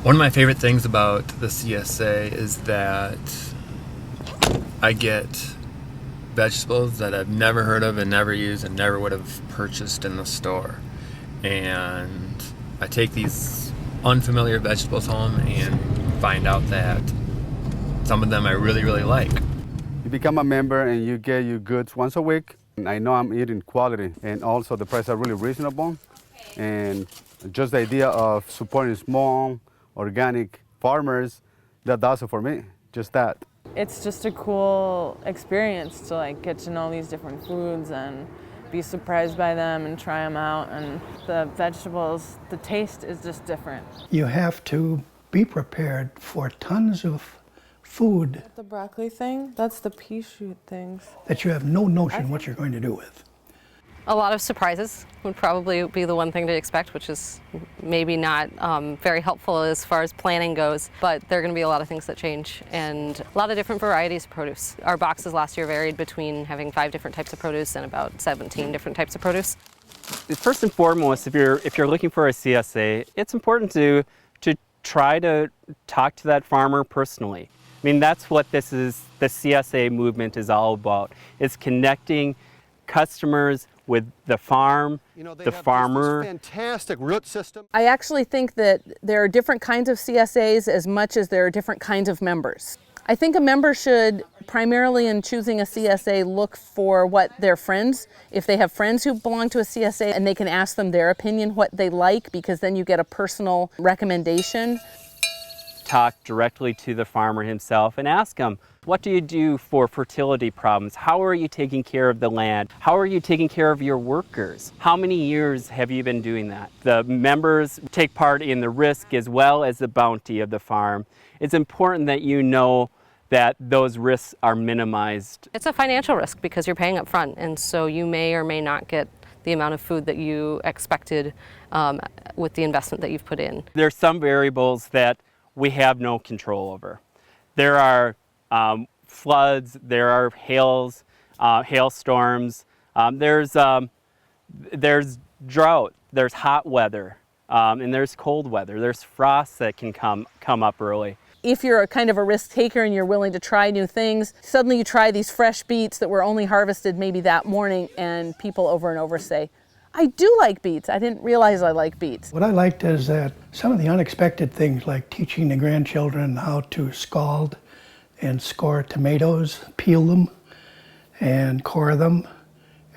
One of my favorite things about the CSA is that I get vegetables that I've never heard of and never used and never would have purchased in the store. And I take these unfamiliar vegetables home and find out that some of them I really, really like. You become a member and you get your goods once a week. And I know I'm eating quality, and also the prices are really reasonable. And just the idea of supporting small, organic farmers, that does it for me, just that. It's just a cool experience to like get to know these different foods and be surprised by them and try them out. And the vegetables, the taste is just different. You have to be prepared for tons of food The broccoli thing, that's the pea shoot things. that you have no notion what you're going to do with. A lot of surprises would probably be the one thing to expect, which is maybe not very helpful as far as planning goes, but there are going to be a lot of things that change and a lot of different varieties of produce. Our boxes last year varied between having 5 different types of produce and about 17 different types of produce. First and foremost, if you're looking for a CSA, it's important to try to talk to that farmer personally. I mean, that's what the CSA movement is all about. It's connecting customers with the farm, the farmer. This fantastic root system. I actually think that there are different kinds of CSAs as much as there are different kinds of members. I think a member should primarily in choosing a CSA look for what their friends, if they have friends who belong to a CSA, and they can ask them their opinion, what they like, because then you get a personal recommendation. Talk directly to the farmer himself and ask him, what do you do for fertility problems? How are you taking care of the land? How are you taking care of your workers? How many years have you been doing that? The members take part in the risk as well as the bounty of the farm. It's important that you know that those risks are minimized. It's a financial risk because you're paying up front, and so you may or may not get the amount of food that you expected with the investment that you've put in. There's some variables that we have no control over. There are floods, there are hailstorms, there's drought, there's hot weather, and there's cold weather. There's frost that can come up early. If you're a kind of a risk taker and you're willing to try new things, suddenly you try these fresh beets that were only harvested maybe that morning, and people over and over say, I do like beets. I didn't realize I like beets. What I liked is that some of the unexpected things like teaching the grandchildren how to scald and score tomatoes, peel them and core them,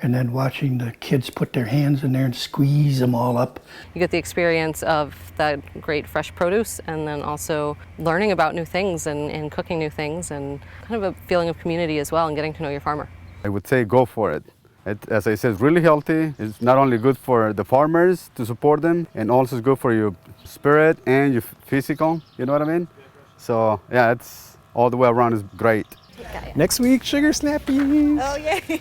and then watching the kids put their hands in there and squeeze them all up. You get the experience of that great fresh produce and then also learning about new things and cooking new things and kind of a feeling of community as well and getting to know your farmer. I would say go for it. As I said, it's really healthy. It's not only good for the farmers to support them, and also it's good for your spirit and your physical, you know what I mean? So yeah, it's all the way around is great. Next week, Sugar Snappies. Oh, yay.